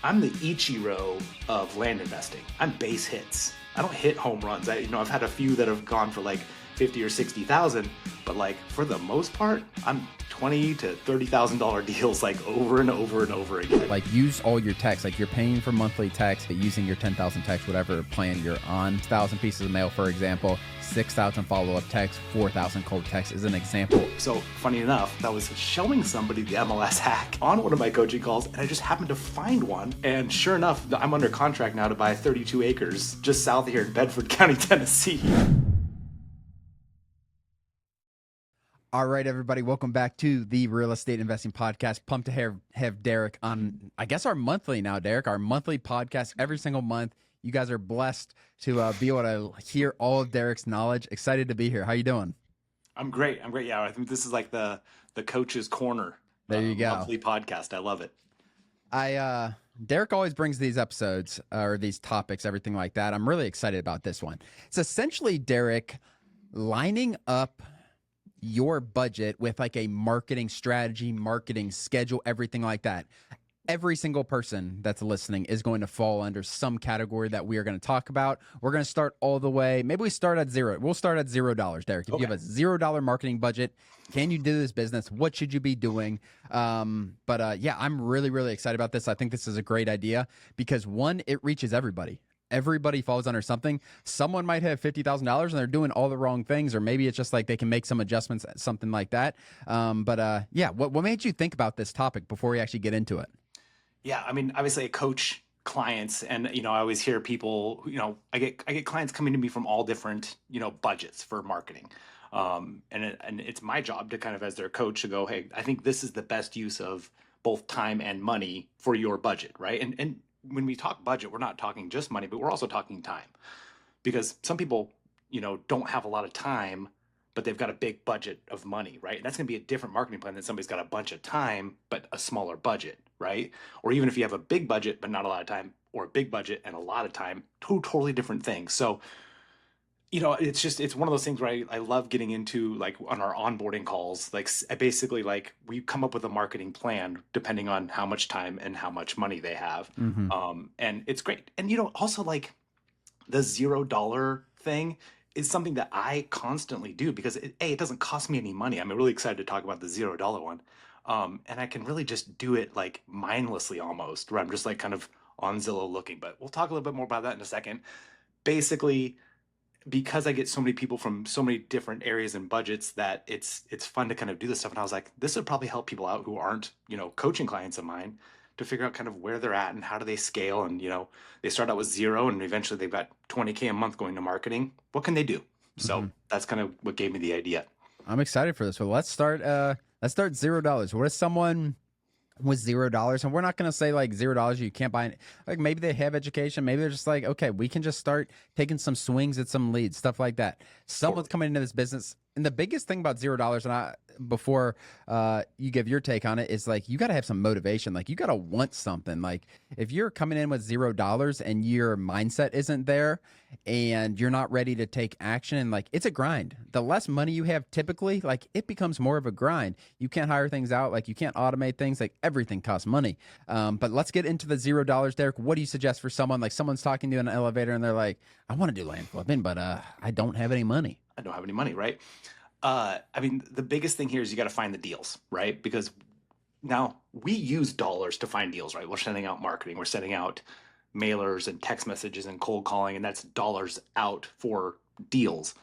I'm the Ichiro of land investing. I'm base hits. I don't hit home runs. I've had a few that have gone for like 50 or 60,000, but like for the most part, I'm $20 to $30,000 deals like over and over and over again. Like use all your text, like you're paying for monthly text, but using your 10,000 text, whatever plan you're on, 1,000 pieces of mail, for example, 6,000 follow-up text, 4,000 cold text is an example. So funny enough, that was showing somebody the MLS hack on one of my coaching calls, and I just happened to find one. And sure enough, I'm under contract now to buy 32 acres just south of here in Bedford County, Tennessee. All right, everybody, welcome back to the Real Estate Investing Podcast. Pumped to have Darrick on, I guess, our monthly now, Darrick, our monthly podcast every single month. You guys are blessed to be able to hear all of Darrick's knowledge. Excited to be here. How you doing? I'm great. Yeah, I think this is like the coach's corner. There you go. Monthly podcast. I love it. Darrick always brings these episodes or these topics, everything like that. I'm really excited about this one. It's essentially Darrick lining up your budget with like a marketing strategy, marketing schedule, everything like that. Every single person that's listening is going to fall under some category that we are going to talk about. We're going to start all the way. Maybe we start at zero. We'll start at $0, Darrick. If you have a $0 marketing budget, can you do this business? What should you be doing? Yeah, I'm really, really excited about this. I think this is a great idea because one, it reaches everybody. Everybody falls under something. Someone might have $50,000 and they're doing all the wrong things, or maybe it's just like they can make some adjustments, something like that. What made you think about this topic before we actually get into it? Yeah, I mean, obviously I coach clients, and I always hear people, I get clients coming to me from all different, budgets for marketing. And it's my job to kind of, as their coach, to go, hey, I think this is the best use of both time and money for your budget, right? And when we talk budget, we're not talking just money, but we're also talking time, because some people, don't have a lot of time, but they've got a big budget of money, right? And that's going to be a different marketing plan than somebody's got a bunch of time, but a smaller budget, right? Or even if you have a big budget, but not a lot of time, or a big budget and a lot of time, two totally different things. So, it's one of those things where I love getting into, like, on our onboarding calls, like basically like we come up with a marketing plan depending on how much time and how much money they have. And it's great. And, also like the $0 thing is something that I constantly do because it doesn't cost me any money. I'm really excited to talk about the $0 one. And I can really just do it like mindlessly almost, where I'm just like kind of on Zillow looking, but we'll talk a little bit more about that in a second. Basically, because I get so many people from so many different areas and budgets, that it's fun to kind of do this stuff. And I was like, this would probably help people out who aren't, coaching clients of mine, to figure out kind of where they're at and how do they scale. And, they start out with zero and eventually they've got 20K a month going to marketing. What can they do? So that's kind of what gave me the idea. I'm excited for this. Well, let's start $0. What is someone with $0? And we're not going to say like $0 you can't buy, like maybe they have education, maybe they're just like, okay, we can just start taking some swings at some leads, stuff like that. Someone's coming into this business, and the biggest thing about $0, and before you give your take on it, is like you got to have some motivation. Like you got to want something. Like if you're coming in with $0 and your mindset isn't there and you're not ready to take action, and like it's a grind. The less money you have, typically, like it becomes more of a grind. You can't hire things out, like you can't automate things, like everything costs money. But let's get into the $0, Darrick. What do you suggest for someone, like someone's talking to you in an elevator and they're like, I want to do land flipping, but I don't have any money. I don't have any money, right? I mean, the biggest thing here is you got to find the deals, right? Because now we use dollars to find deals, right? We're sending out marketing, we're sending out mailers and text messages and cold calling, and that's dollars out for deals.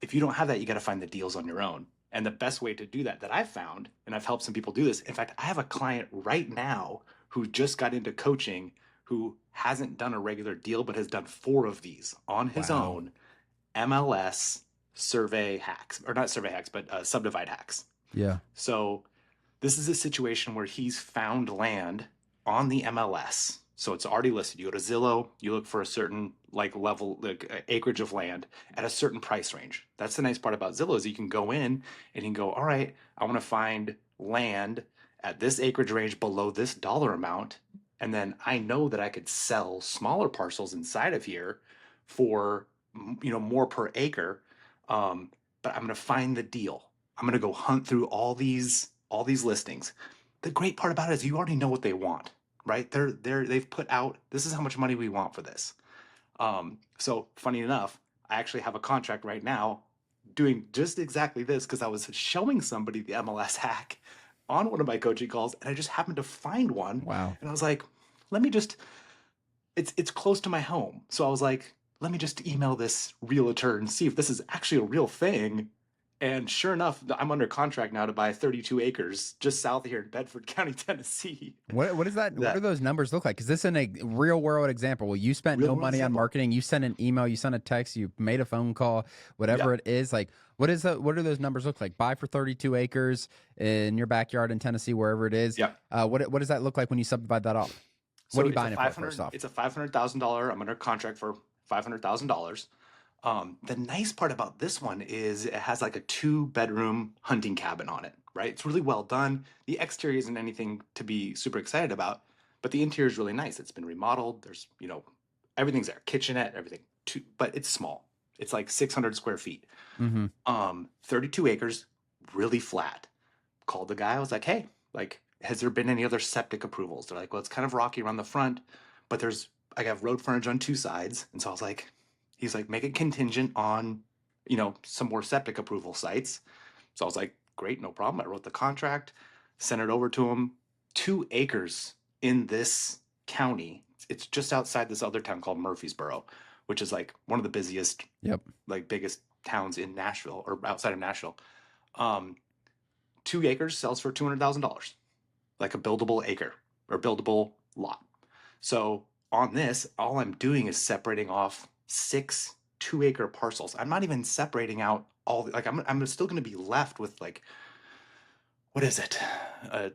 If you don't have that, you got to find the deals on your own. And the best way to do that I've found, and I've helped some people do this. In fact, I have a client right now who just got into coaching, who hasn't done a regular deal, but has done 4 of these on his own MLS survey hacks, or not survey hacks, but Subdivide hacks. Yeah. So this is a situation where he's found land on the MLS. So it's already listed. You go to Zillow, you look for a certain like level, like acreage of land at a certain price range. That's the nice part about Zillow, is you can go in and you can go, all right, I want to find land at this acreage range below this dollar amount. And then I know that I could sell smaller parcels inside of here for, more per acre. But I'm going to find the deal. I'm going to go hunt through all these listings. The great part about it is you already know what they want, right? They've put out, this is how much money we want for this. So funny enough, I actually have a contract right now doing just exactly this because I was showing somebody the MLS hack on one of my coaching calls, and I just happened to find one, Wow. and I was like, let me just, it's close to my home. So I was like, let me just email this realtor and see if this is actually a real thing. And sure enough, I'm under contract now to buy 32 acres just south of here in Bedford County, Tennessee. What is that? What do That those numbers look like? Is this in a real world example? Well, you spent real no world money on example. marketing. You sent an email, you sent a text, you made a phone call, Yeah. whatever it is. Like, what is that? What do those numbers look like? Buy for 32 acres in your backyard in Tennessee, wherever it is. Yeah. What does that look like when you subdivide that off? What So are you it's a buying it for, first 500, off? it's a $500,000. I'm under contract for $500,000. The nice part about this one is it has like a 2-bedroom hunting cabin on it, right? It's really well done. The exterior isn't anything to be super excited about, but the interior is really nice. It's been remodeled. There's, everything's there, kitchenette, everything. But it's small. It's like 600 square feet. Mm-hmm. 32 acres, really flat. Called the guy. I was like, hey, like, has there been any other septic approvals? They're like, well, it's kind of rocky around the front, but I have road frontage on 2 sides. And so I was like, he's like, make it contingent on, some more septic approval sites. So I was like, great, no problem. I wrote the contract, sent it over to him. 2 acres in this county. It's just outside this other town called Murfreesboro, which is like one of the busiest, Yep. like biggest towns in Nashville or outside of Nashville. Um, 2 acres sells for $200,000, like a buildable acre or buildable lot. So on this, all I'm doing is separating off 6 2-acre parcels. I'm not even separating out all, like, I'm still going to be left with, like, what is it?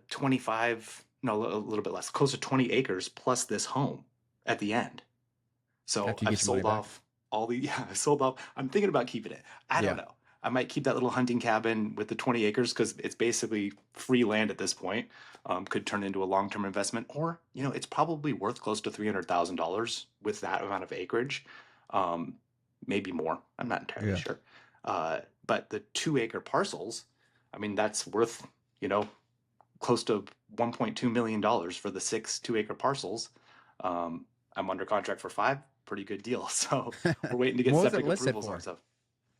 25, no, a little bit less, close to 20 acres plus this home at the end. So After you I've get your money sold back. off all the, yeah, I sold off. I'm thinking about keeping it. I Yeah. don't know. I might keep that little hunting cabin with the 20 acres because it's basically free land at this point. Could turn into a long-term investment, or it's probably worth close to $300,000 with that amount of acreage, maybe more. I'm not entirely Yeah. sure. But the 2-acre parcels, I mean, that's worth close to $1.2 million for the 6 2-acre parcels. I'm under contract for 5. Pretty good deal. So we're waiting to get What was it septic listed approvals on for? stuff.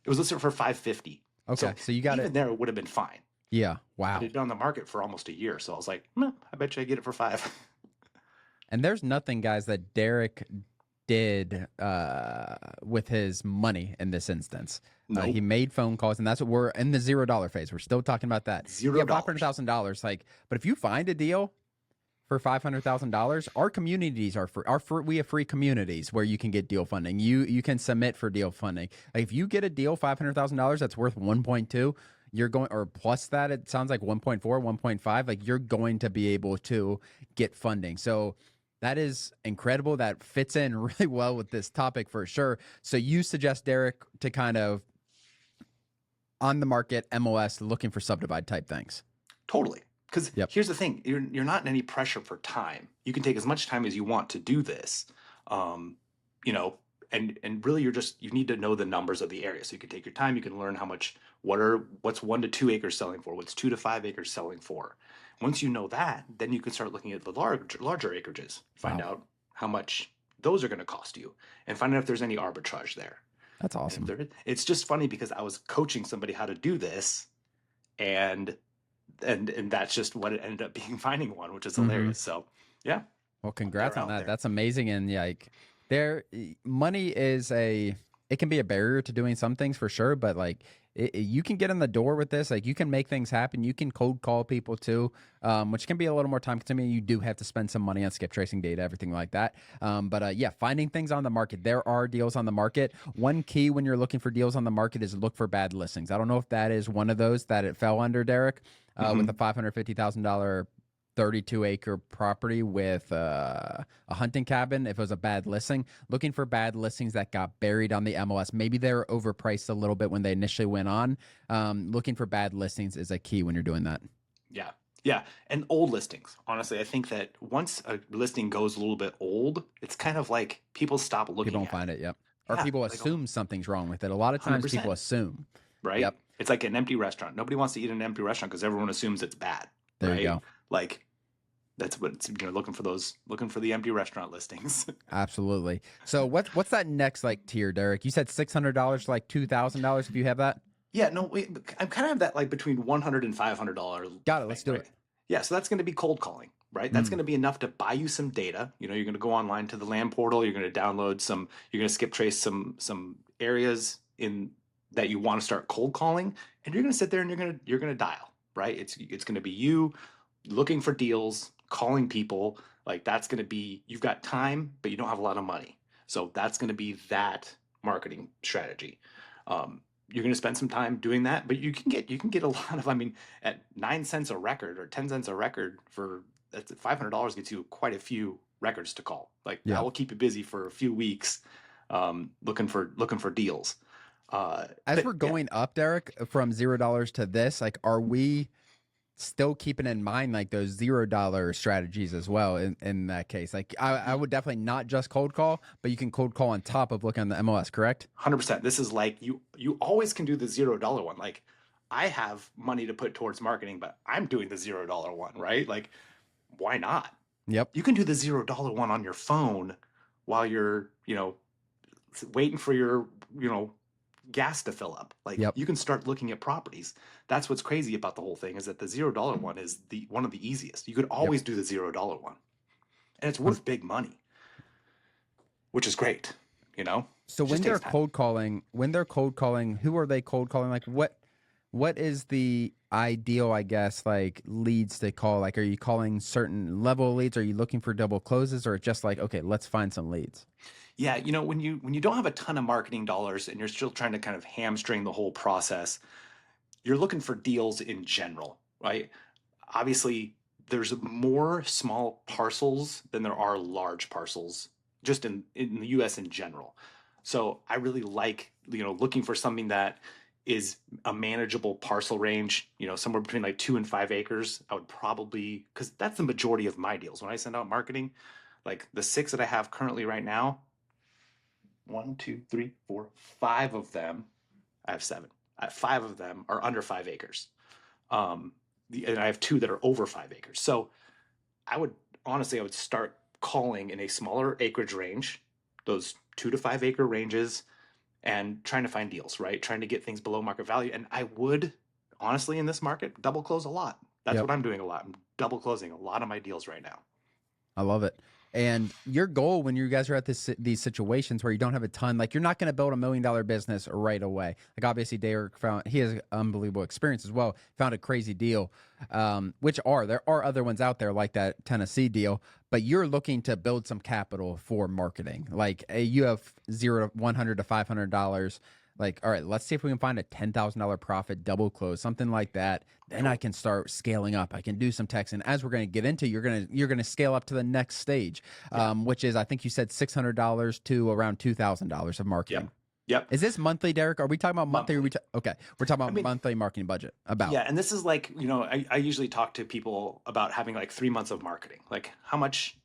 It was listed for 550. Okay, so you got even it. there, it would have been fine. Yeah. But Wow. it'd been on the market for almost a year. So I was like, I bet you I get it for 5. And there's nothing, guys, that Darrick did with his money in this instance. Nope. He made phone calls, and that's what we're in the $0 phase. We're still talking about that. $0. Yeah, $500,000. Like, but if you find a deal for $500,000, our communities are free. We have free communities where you can get deal funding. You can submit for deal funding. Like, if you get a deal $500,000 that's worth 1.2, you're going, or plus that, it sounds like 1.4, 1.5. Like, you're going to be able to get funding. So that is incredible. That fits in really well with this topic for sure. So you suggest, Darrick, to kind of on the market MLS looking for Subdivide type things. Totally. Because Yep. here's the thing, you're not in any pressure for time. You can take as much time as you want to do this. And really you need to know the numbers of the area. So you can take your time, you can learn what's 1 to 2 acres selling for, what's 2 to 5 acres selling for. Once you know that, then you can start looking at the larger acreages, find Wow. out how much those are going to cost you, and find out if there's any arbitrage there. That's awesome. It's just funny because I was coaching somebody how to do this, and that's just what it ended up being, finding one, which is hilarious. So yeah. Well, congrats on out that. there. That's amazing. And yeah, like money is it can be a barrier to doing some things for sure, but like you can get in the door with this. Like, you can make things happen. You can cold call people too, which can be a little more time consuming. You do have to spend some money on skip tracing data, everything like that. But yeah, finding things on the market. There are deals on the market. One key when you're looking for deals on the market is look for bad listings. I don't know if that is one of those that it fell under, Darrick, with a $550,000 32-acre property with a hunting cabin. If it was a bad listing, looking for bad listings that got buried on the MLS. Maybe they were overpriced a little bit when they initially went on. Looking for bad listings is a key when you're doing that. Yeah. Yeah. And old listings. Honestly, I think that once a listing goes a little bit old, it's kind of like people stop looking People don't at find it. it. Yep. Or Yeah, people like, assume something's wrong with it. A lot of times 100%. people assume. Right? Yep. It's like an empty restaurant. Nobody wants to eat in an empty restaurant because everyone assumes it's bad. There right? you go. Like, That's what it's, looking for the empty restaurant listings. Absolutely. So what's that next like tier, Derek? You said $600 to like $2,000 if you have that. Yeah, no, wait, I'm kind of have that like between $100 and $500 Got it. thing, Let's do right? it. Yeah, so that's going to be cold calling, right? That's going Mm, to be enough to buy you some data. You're going to go online to the land portal. You're going to download some. You're going to skip trace some areas in that you want to start cold calling, and you're going to sit there and you're going to dial, right? It's going to be you looking for deals, calling people. Like that's going to be you've got time, but you don't have a lot of money, so that's going to be that marketing strategy. Um, you're going to spend some time doing that, but you can get a lot of. I mean, at 9 cents a record or 10 cents a record for that's $500 gets you quite a few records to call. Like that yeah. will keep you busy for a few weeks, looking for deals. As But we're yeah, going up, Derek, from $0 to this, like, are we still keeping in mind like those $0 strategies as well in that case? Like, I would definitely not just cold call, but you can cold call on top of looking on the MLS, correct? 100%. This is like you always can do the $0 one. Like I have money to put towards marketing, but I'm doing the $0 one, right? Like why not? Yep. You can do the $0 one on your phone while you're, waiting for your, you know, gas to fill up. Like Yep. you can start looking at properties. That's what's crazy about the whole thing is that the $0 one is the one of the easiest. You could Yep. always do the $0 one. And it's worth big money, which is great, you know? So It just takes time. when they're cold calling, who are they cold calling? Like what is the ideal, I guess, like leads to call? Like, are you calling certain level leads? Are you looking for double closes, or just like, okay, let's find some leads? Yeah, when you don't have a ton of marketing dollars and you're still trying to kind of hamstring the whole process, you're looking for deals in general, right? Obviously, there's more small parcels than there are large parcels just in the US in general. So I really like, looking for something that is a manageable parcel range, somewhere between like 2 and 5 acres. I would probably, because that's the majority of my deals. When I send out marketing, like the six that I have currently right now, one, two, three, four, five of them, I have seven. Five of them are under 5 acres. Um, and I have two that are over 5 acres. So I would honestly, I would start calling in a smaller acreage range, those 2 to 5 acre ranges, and trying to find deals, right? Trying to get things below market value. And I would honestly, in this market, double close a lot. That's Yep. what I'm doing a lot. I'm double closing a lot of my deals right now. I love it. And your goal when you guys are at these situations where you don't have a ton, like you're not going to build $1 million business right away. Like obviously, Derek he has unbelievable experience as well. Found a crazy deal, there are other ones out there like that Tennessee deal, but you're looking to build some capital for marketing. Like you have 0 to 100 to $500. Like, all right, let's see if we can find a $10,000 profit double close, something like that. Then I Cool. can start scaling up. I can do some text, and as we're going to get into, you're gonna scale up to the next stage, Yeah. which is I think you said $600 to around $2,000 of Yep. marketing. Yep. Is this monthly, Derek? Are we talking about monthly? Monthly. Okay, we're talking I about mean, monthly marketing budget. About yeah, and this is like, I usually talk to people about having like 3 months of marketing. Like how much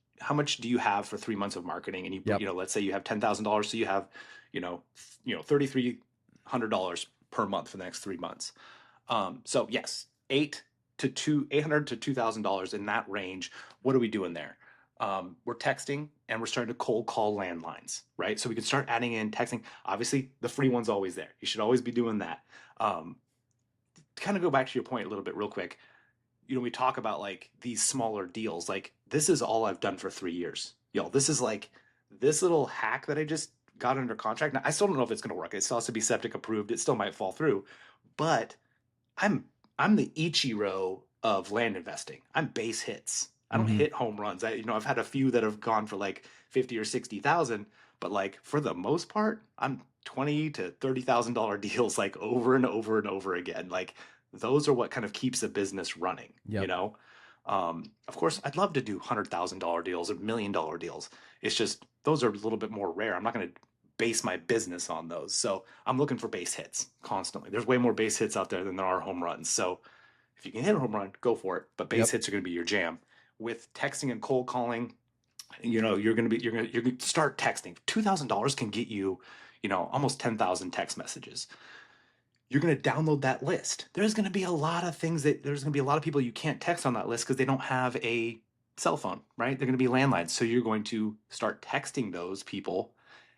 do you have for 3 months of marketing? And yep, let's say you have $10,000, so you have, $3,300 per month for the next 3 months. So yes, 800 to $2,000 in that range. What are we doing there? We're texting and we're starting to cold call landlines, right? So we can start adding in texting. Obviously, the free one's always there. You should always be doing that. Um, to kind of go back to your point a little bit real quick, we talk about like these smaller deals. Like this is all I've done for 3 years. This is like this little hack that I just got under contract. Now, I still don't know if it's going to work. It still has to be septic approved. It still might fall through, but I'm I'm the Ichiro of land investing. I'm base hits. I don't mm-hmm. hit home runs. I've had a few that have gone for like 50 or 60,000, but like for the most part, I'm 20 to $30,000 deals like over and over and over again. Like those are what kind of keeps a business running, you Yep. know? Of course, I'd love to do $100,000 deals or $1 million deals. It's just those are a little bit more rare. I'm not going to base my business on those. So I'm looking for base hits constantly. There's way more base hits out there than there are home runs. So if you can hit a home run, go for it. But base Yep. hits are going to be your jam. With texting and cold calling, you're going to start texting. $2,000 can get you, almost 10,000 text messages. You're going to download that list. There's going to be a lot of people you can't text on that list because they don't have a cell phone, right? They're going to be landlines. So you're going to start texting those people,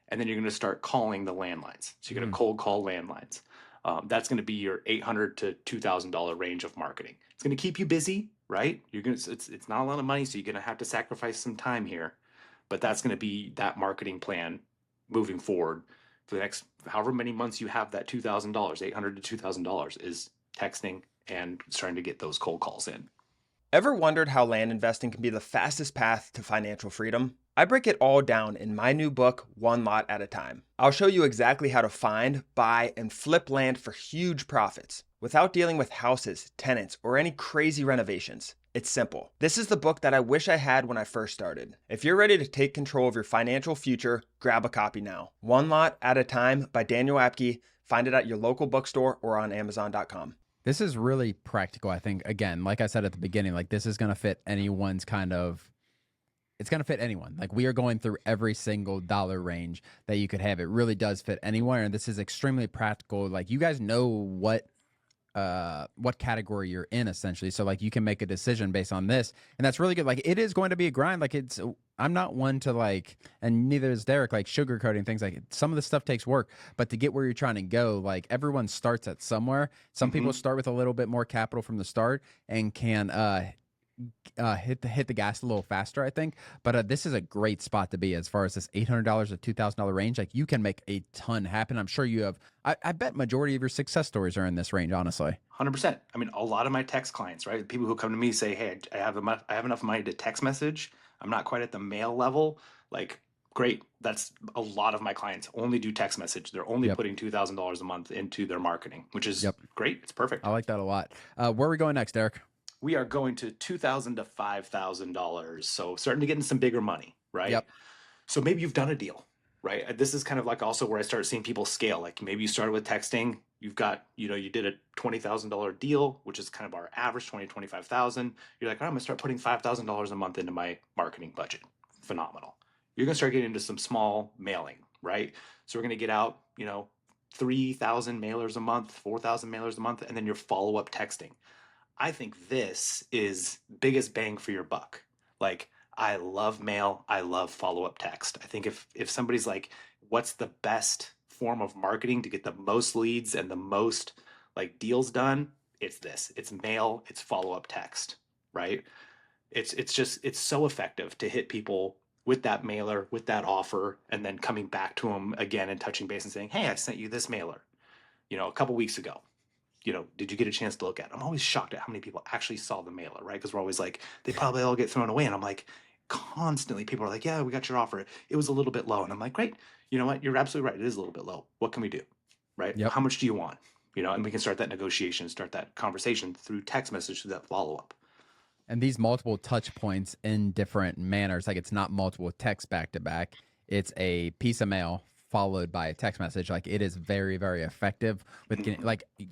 and then you're going to start calling the landlines. So you're going to Mm. cold call landlines. That's going to be your $800 to $2,000 range of marketing. It's going to keep you busy, right? You're going to, it's not a lot of money, so you're going to have to sacrifice some time here, but that's going to be that marketing plan moving forward for the next however many months you have that $2,000, $800 to $2,000 is texting and starting to get those cold calls in. Ever wondered how land investing can be the fastest path to financial freedom? I break it all down in my new book, One Lot at a Time. I'll show you exactly how to find, buy, and flip land for huge profits without dealing with houses, tenants, or any crazy renovations. It's simple. This is the book that I wish I had when I first started. If you're ready to take control of your financial future, grab a copy now. One Lot at a Time by Daniel Apke. Find it at your local bookstore or on Amazon.com. This is really practical, I think. Again, like I said at the beginning, like this is going to fit anyone's it's going to fit anyone. Like we are going through every single dollar range that you could have. It really does fit anywhere. And this is extremely practical. Like you guys know what category you're in essentially. So like you can make a decision based on this. And that's really good. Like it is going to be a grind. Like I'm not one to like, and neither is Darrick, like sugarcoating things. Like some of the stuff takes work, but to get where you're trying to go, like everyone starts at somewhere. Some people start with a little bit more capital from the start and can hit the gas a little faster, I think. But this is a great spot to be as far as this $800 to $2,000 range. Like you can make a ton happen. I'm sure you have. I bet majority of your success stories are in this range, honestly. 100%. I mean, a lot of my text clients, right? People who come to me say, "Hey, I have enough money to text message. I'm not quite at the mail level." Like, great. That's a lot of my clients only do text message. They're only putting $2,000 a month into their marketing, which is great. It's perfect. I like that a lot. Where are we going next, Darrick? We are going to $2,000 to $5,000. So starting to get into some bigger money, right? Yep. So maybe you've done a deal, right? This is kind of like also where I start seeing people scale. Like maybe you started with texting, you've got, you did a $20,000 deal, which is kind of our average, 20, 25,000. You're like, I'm gonna start putting $5,000 a month into my marketing budget. Phenomenal. You're gonna start getting into some small mailing, right? So we're gonna get out, 3,000 mailers a month, 4,000 mailers a month, and then your follow-up texting. I think this is biggest bang for your buck. Like, I love mail. I love follow-up text. I think if somebody's like, what's the best form of marketing to get the most leads and the most like deals done? It's this. It's mail. It's follow-up text, right? It's so effective to hit people with that mailer, with that offer, and then coming back to them again and touching base and saying, hey, I sent you this mailer, a couple weeks ago. Did you get a chance to look at it? I'm always shocked at how many people actually saw the mailer, right? Because we're always like, they probably all get thrown away. And I'm like, constantly people are like, yeah, we got your offer. It was a little bit low. And I'm like, great. You know what? You're absolutely right. It is a little bit low. What can we do? Right? Yep. How much do you want? And we can start that negotiation, start that conversation through text message, through that follow-up. And these multiple touch points in different manners, like it's not multiple texts back to back. It's a piece of mail followed by a text message. Like it is very, very effective with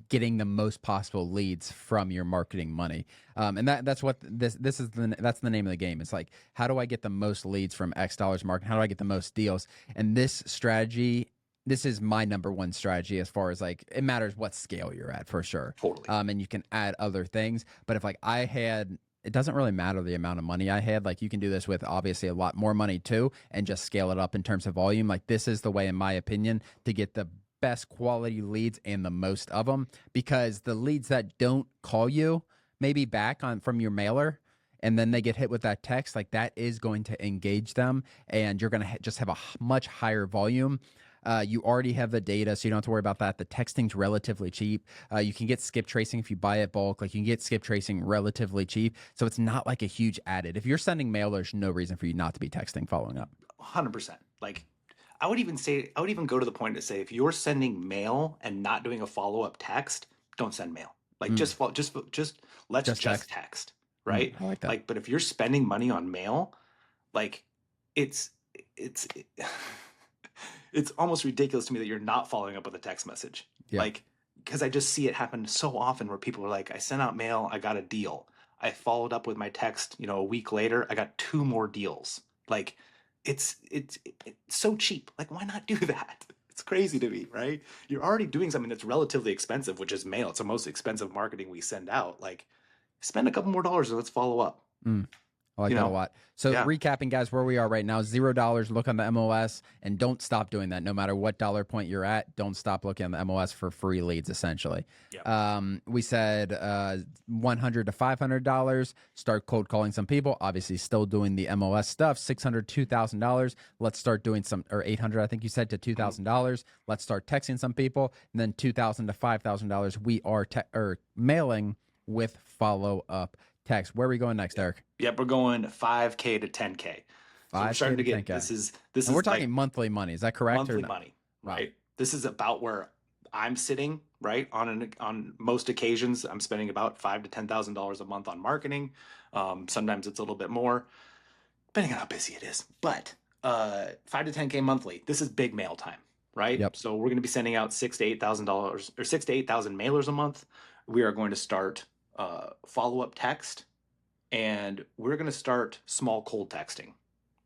getting the most possible leads from your marketing money. And that's what that's the name of the game. It's like, how do I get the most leads from X dollars marketing? How do I get the most deals? And this strategy, this is my number one strategy as far as like, it matters what scale you're at for sure. Totally. And you can add other things. But if like it doesn't really matter the amount of money I had. Like you can do this with obviously a lot more money too, and just scale it up in terms of volume. Like this is the way, in my opinion, to get the best quality leads and the most of them, because the leads that don't call you maybe back from your mailer and then they get hit with that text, like that is going to engage them, and you're going to just have a much higher volume. You already have the data, so you don't have to worry about that. The texting's relatively cheap. You can get skip tracing if you buy it bulk. Like you can get skip tracing relatively cheap. So it's not like a huge added. If you're sending mail, there's no reason for you not to be texting following up. 100%. Like I would even go to the point to say, if you're sending mail and not doing a follow-up text, don't send mail. Like let's just text, right? I like that. Like, but if you're spending money on mail, like it's it's almost ridiculous to me that you're not following up with a text message. Yeah. Like, because I just see it happen so often where people are like, I sent out mail, I got a deal. I followed up with my text, a week later, I got 2 more deals. Like, it's so cheap. Like, why not do that? It's crazy to me, right? You're already doing something that's relatively expensive, which is mail. It's the most expensive marketing we send out. Like, spend a couple more dollars and let's follow up. I like that a lot. So yeah. recapping, guys, where we are right now, $0. Look on the MLS and don't stop doing that. No matter what dollar point you're at, don't stop looking on the MLS for free leads, essentially. Yep. We said $100 to $500. Start cold calling some people. Obviously, still doing the MLS stuff. $600, $2,000. Let's start doing some, or $800, I think you said, to $2,000. Let's start texting some people. And then $2,000 to $5,000. We are mailing with follow-up text. Where are we going next, Darrick? Yep, we're going 5K to 10K. So we're starting to get 10K. this And we're is talking like monthly money. Is that correct? monthly money, right? Wow. This is about where I'm sitting, right? On most occasions, I'm spending about $5,000 to $10,000 a month on marketing. Sometimes it's a little bit more, depending on how busy it is. But 5 to 10K monthly. This is big mail time, right? Yep. So we're going to be sending out $6,000 to $8,000 or 6,000 to 8,000 mailers a month. We are going to start follow-up text, and we're going to start small cold texting,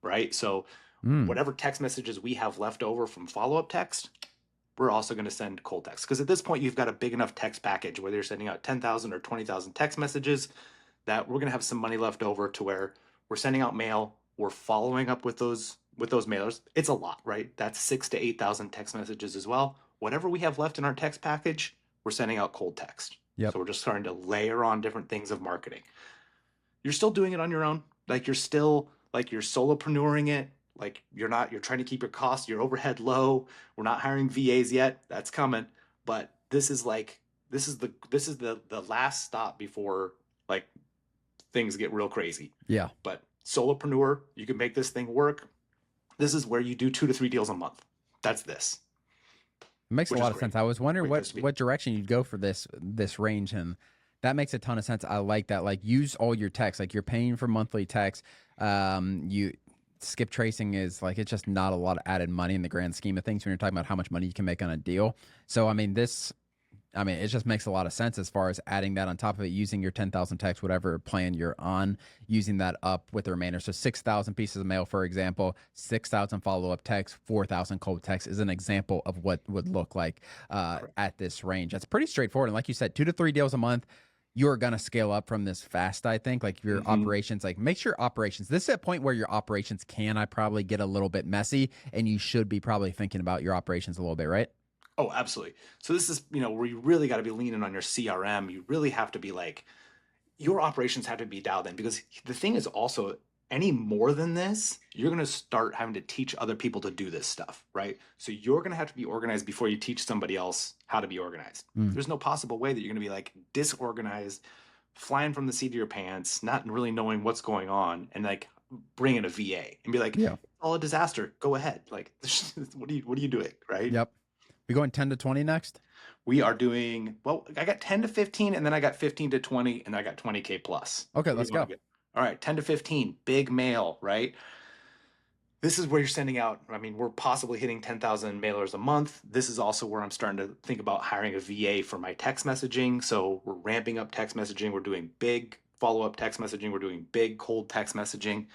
right? So whatever text messages we have left over from follow-up text, we're also going to send cold text. Because at this point, you've got a big enough text package, whether you're sending out 10,000 or 20,000 text messages, that we're going to have some money left over to where we're sending out mail, we're following up with those mailers. It's a lot, right? That's 6,000 to 8,000 text messages as well. Whatever we have left in our text package, we're sending out cold text. Yep. So we're just starting to layer on different things of marketing. You're still doing it on your own. Like you're still like you're solopreneuring it. Like you're trying to keep your costs, your overhead low. We're not hiring VAs yet. That's coming. But this is the last stop before like things get real crazy. Yeah. But solopreneur, you can make this thing work. This is where you do 2 to 3 deals a month. That's this. It makes a lot of sense. I was wondering what direction you'd go for this range, and that makes a ton of sense. I like that. Like use all your text. Like you're paying for monthly text. You skip tracing is like it's just not a lot of added money in the grand scheme of things when you're talking about how much money you can make on a deal. So it just makes a lot of sense as far as adding that on top of it, using your 10,000 text, whatever plan you're on, using that up with the remainder. So 6,000 pieces of mail, for example, 6,000 follow-up text, 4,000 cold text is an example of what would look like at this range. That's pretty straightforward. And like you said, 2 to 3 deals a month. You're going to scale up from this fast, I think. Like your operations, like make sure operations, this is a point where your operations I probably get a little bit messy, and you should be probably thinking about your operations a little bit, right? Oh, absolutely. So this is, where you really got to be leaning on your CRM. You really have to be like, your operations have to be dialed in, because the thing is also, any more than this, you're going to start having to teach other people to do this stuff, right? So you're going to have to be organized before you teach somebody else how to be organized. There's no possible way that you're going to be like disorganized, flying from the seat of your pants, not really knowing what's going on, and like bring in a VA and be like, yeah, all a disaster. Go ahead. Like, what are you doing, right? Yep. We going 10 to 20 next? We are doing, well, I got 10 to 15, and then I got 15 to 20, and I got 20K plus. Okay, let's go. All right, 10 to 15, big mail, right? This is where you're sending out, we're possibly hitting 10,000 mailers a month. This is also where I'm starting to think about hiring a VA for my text messaging. So we're ramping up text messaging. We're doing big follow-up text messaging. We're doing big cold text messaging.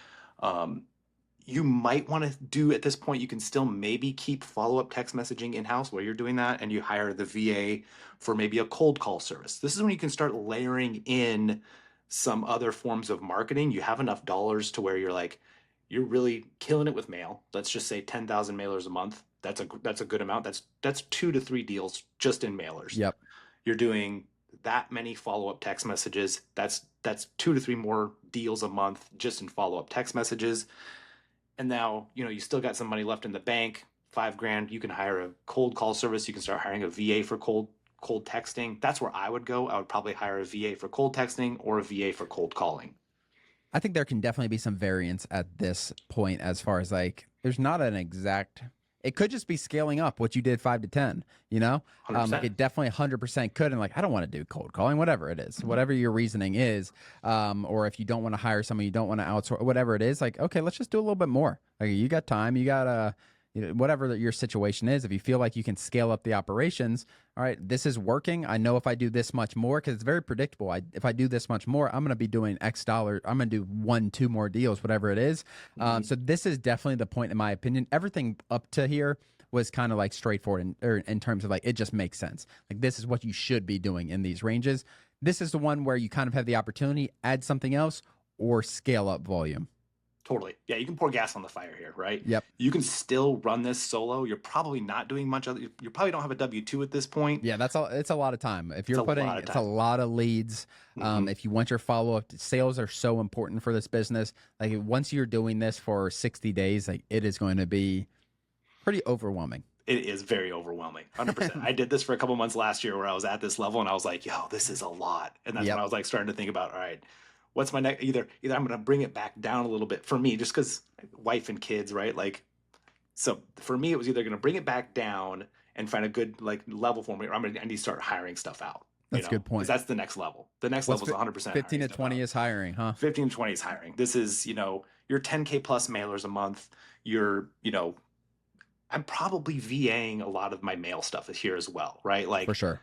You might want to do at this point, you can still maybe keep follow-up text messaging in-house while you're doing that, and you hire the VA for maybe a cold call service. This is when you can start layering in some other forms of marketing. You have enough dollars to where you're really killing it with mail. Let's just say 10,000 mailers a month. That's a good amount. That's 2 to 3 deals just in mailers. Yep. You're doing that many follow-up text messages. That's 2 to 3 more deals a month just in follow-up text messages. And now, you still got some money left in the bank, $5,000. You can hire a cold call service. You can start hiring a VA for cold texting. That's where I would go. I would probably hire a VA for cold texting or a VA for cold calling. I think there can definitely be some variance at this point as far as there's not an exact, it could just be scaling up what you did 5 to 10, it definitely 100% could. And I don't want to do cold calling, whatever it is, whatever your reasoning is. Or if you don't want to hire someone, you don't want to outsource, whatever it is, okay, let's just do a little bit more. You got time, you got whatever your situation is. If you feel like you can scale up the operations, all right, this is working. I know if I do this much more, because it's very predictable. If I do this much more, I'm going to be doing X dollars. I'm going to do 1, 2 more deals, whatever it is. So this is definitely the point, in my opinion. Everything up to here was kind of straightforward in terms of it just makes sense. This is what you should be doing in these ranges. This is the one where you kind of have the opportunity, add something else, or scale up volume. Totally. Yeah, you can pour gas on the fire here, right? Yep. You can still run this solo. You're probably not doing much other. You probably don't have a W-2 at this point. Yeah, it's a lot of time. If you're it's a lot of leads. If you want your follow-up, sales are so important for this business. Like once you're doing this for 60 days, like it is going to be pretty overwhelming. It is very overwhelming. 100%. I did this for a couple months last year where I was at this level and I was like, yo, this is a lot. And that's when I was like starting to think about, all right, what's my next, either I'm going to bring it back down a little bit for me, just because wife and kids, right? Like, so for me, it was either going to bring it back down and find a good like level for me, or I need to start hiring stuff out. That's a good point. That's the next level. The next level is 100%. 15 to 20 is hiring, huh? 15 to 20 is hiring. This is, your 10K plus mailers a month. You're, I'm probably VAing a lot of my mail stuff here as well, right? Like for sure.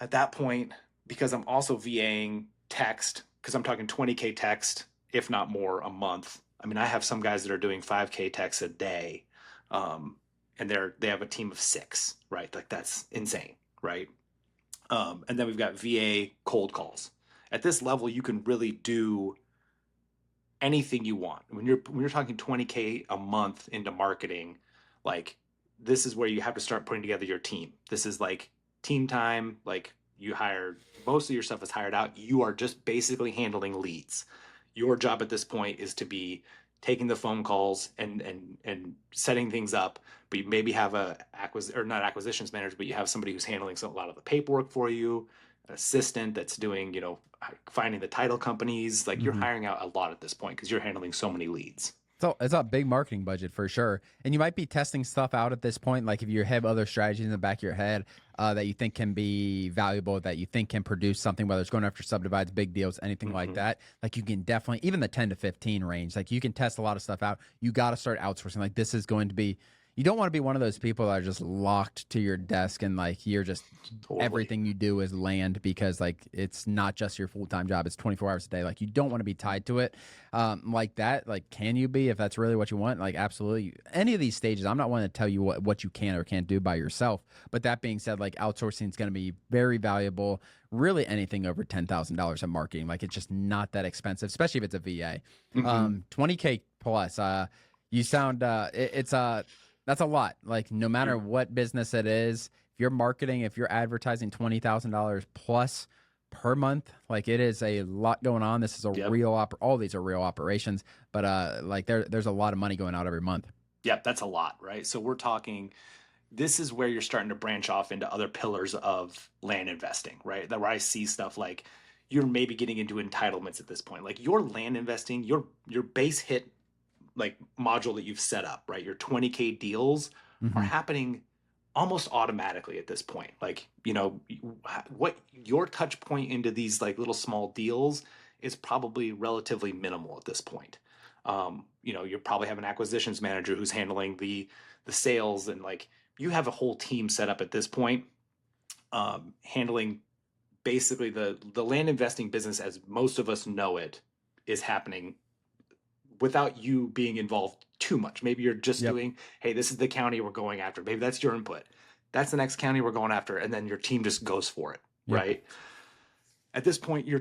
At that point, because I'm also VAing text, because I'm talking 20K text, if not more, a month. I mean, I have some guys that are doing 5K texts a day, and they have a team of 6, right? Like that's insane, right? And then we've got VA cold calls. At this level, you can really do anything you want. When you're talking 20K a month into marketing, like this is where you have to start putting together your team. This is like team time. Like you hire, most of your stuff is hired out. You are just basically handling leads. Your job at this point is to be taking the phone calls and setting things up. But you maybe have not acquisitions manager, but you have somebody who's handling a lot of the paperwork for you, an assistant that's doing, finding the title companies. Like you're hiring out a lot at this point because you're handling so many leads. So it's a big marketing budget for sure. And you might be testing stuff out at this point. Like if you have other strategies in the back of your head that you think can be valuable, that you think can produce something, whether it's going after subdivides, big deals, anything like that, like you can definitely, even the 10 to 15 range, like you can test a lot of stuff out. You got to start outsourcing. Like this is going to be, you don't want to be one of those people that are just locked to your desk and like you're just everything you do is land, because like it's not just your full-time job, it's 24 hours a day. Like you don't want to be tied to it like that. Like can you be, if that's really what you want? Like absolutely. Any of these stages, I'm not wanting to tell you what you can or can't do by yourself, but that being said, like outsourcing is going to be very valuable. Really anything over $10,000 in marketing, like it's just not that expensive, especially if it's a VA. 20K plus, you sound that's a lot. Like no matter what business it is, if you're marketing, if you're advertising $20,000 plus per month, like it is a lot going on. This is a real all these are real operations, but like there's a lot of money going out every month. Yep, that's a lot, right? So we're talking, this is where you're starting to branch off into other pillars of land investing, right? That where I see stuff like you're maybe getting into entitlements at this point. Like your land investing, your base hit like module that you've set up, right? Your 20K deals are happening almost automatically at this point. Like, what your touch point into these like little small deals is probably relatively minimal at this point. You probably have an acquisitions manager who's handling the sales, and like you have a whole team set up at this point, handling basically the land investing business as most of us know it is happening without you being involved too much. Maybe you're just doing, hey, this is the county we're going after. Maybe that's your input. That's the next county we're going after. And then your team just goes for it, right? At this point, you're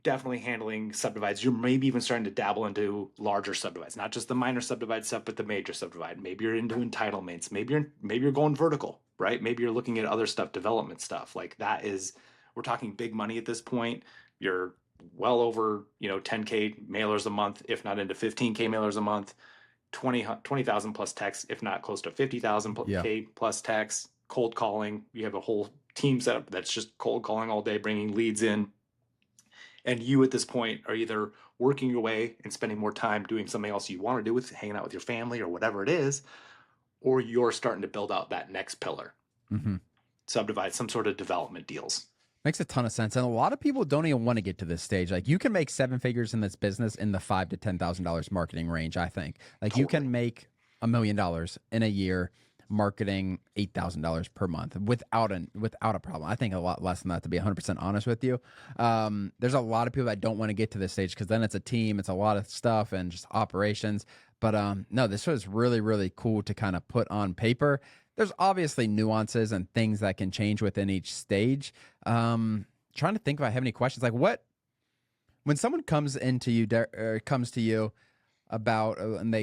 definitely handling subdivides. You're maybe even starting to dabble into larger subdivides, not just the minor subdivide stuff, but the major subdivide. Maybe you're into entitlements. Maybe you're going vertical, right? Maybe you're looking at other stuff, development stuff. Like we're talking big money at this point. You're well over 10K mailers a month, if not into 15K mailers a month, 20,000 plus texts, if not close to 50,000 K plus texts, cold calling. You have a whole team set up that's just cold calling all day, bringing leads in. And you at this point are either working your way and spending more time doing something else you want to do, with hanging out with your family or whatever it is, or you're starting to build out that next pillar, subdivide, some sort of development deals. Makes a ton of sense. And a lot of people don't even want to get to this stage. Like you can make 7 figures in this business in the $5,000 to $10,000 marketing range, I think. Like you can make $1 million in a year marketing $8,000 per month without a problem. I think a lot less than that, to be 100% honest with you. There's a lot of people that don't want to get to this stage because then it's a team, it's a lot of stuff and just operations. But no, this was really, really cool to kind of put on paper. There's obviously nuances and things that can change within each stage. Trying to think if I have any questions. Like what When someone comes into you, comes to you about and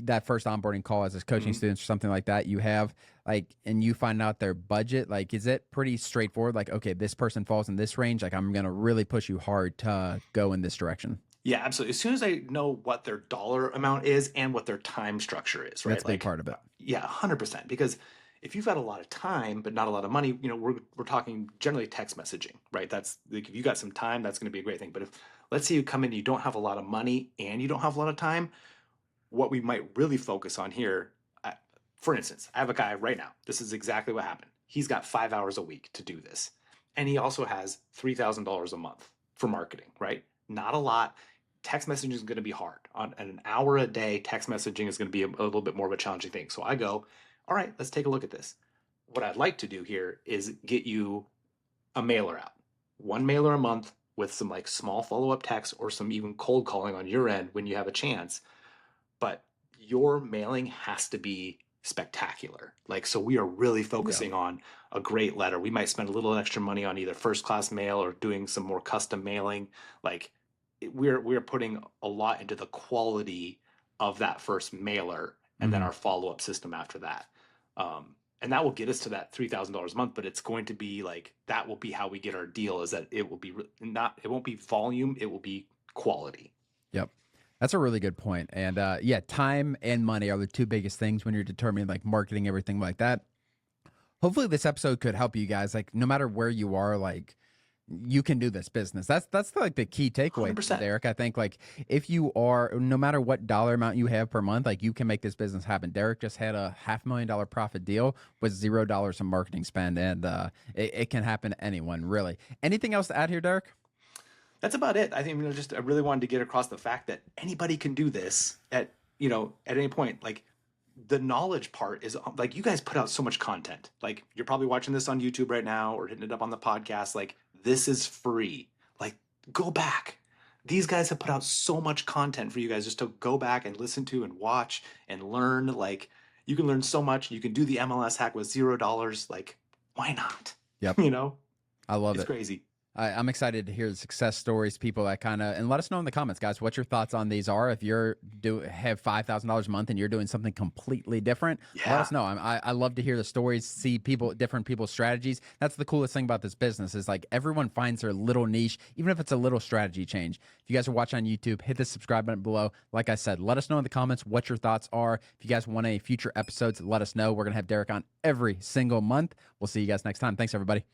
that first onboarding call as a coaching students or something like that, you have like, and you find out their budget, like, is it pretty straightforward? Like, okay, this person falls in this range. Like, I'm going to really push you hard to go in this direction. Yeah, absolutely. As soon as I know what their dollar amount is and what their time structure is, right? That's a big part of it. Yeah, 100%. Because if you've got a lot of time but not a lot of money, we're talking generally text messaging, right? That's like if you got some time, that's going to be a great thing. But if let's say you come in, and you don't have a lot of money and you don't have a lot of time, what we might really focus on here, for instance, I have a guy right now. This is exactly what happened. He's got 5 hours a week to do this, and he also has $3,000 a month for marketing, right? Not a lot. Text messaging is going to be hard. On an hour a day, text messaging is going to be a little bit more of a challenging thing. So I go, all right, let's take a look at this. What I'd like to do here is get you a mailer out, one mailer a month with some like small follow-up text or some even cold calling on your end when you have a chance. But your mailing has to be spectacular. Like, so we are really focusing on a great letter. We might spend a little extra money on either first class mail or doing some more custom mailing. Like, we're putting a lot into the quality of that first mailer and then our follow-up system after that. And that will get us to that $3,000 a month, but it's going to be like, that will be how we get our deal, is that it will be it won't be volume, it will be quality. Yep. That's a really good point. And yeah, time and money are the two biggest things when you're determining like marketing, everything like that. Hopefully this episode could help you guys, like no matter where you are, like you can do this business. That's like the key takeaway, 100%. Darrick. I think like if you are, no matter what dollar amount you have per month, like you can make this business happen. Darrick just had a $500,000 profit deal with $0 in marketing spend, and it can happen to anyone, really. Anything else to add here, Darrick? That's about it. I think I really wanted to get across the fact that anybody can do this at any point. Like the knowledge part is like, you guys put out so much content. Like you're probably watching this on YouTube right now or hitting it up on the podcast. Like this is free. Like go back. These guys have put out so much content for you guys just to go back and listen to and watch and learn. Like you can learn so much. You can do the MLS hack with $0. Like why not? Yep. I love it. It's crazy. I'm excited to hear the success stories, people that and let us know in the comments, guys, what your thoughts on these are. If you're have $5,000 a month and you're doing something completely different, let us know. I love to hear the stories, see different people's strategies. That's the coolest thing about this business is like everyone finds their little niche, even if it's a little strategy change. If you guys are watching on YouTube, hit the subscribe button below. Like I said, let us know in the comments what your thoughts are. If you guys want any future episodes, let us know. We're going to have Darrick on every single month. We'll see you guys next time. Thanks, everybody.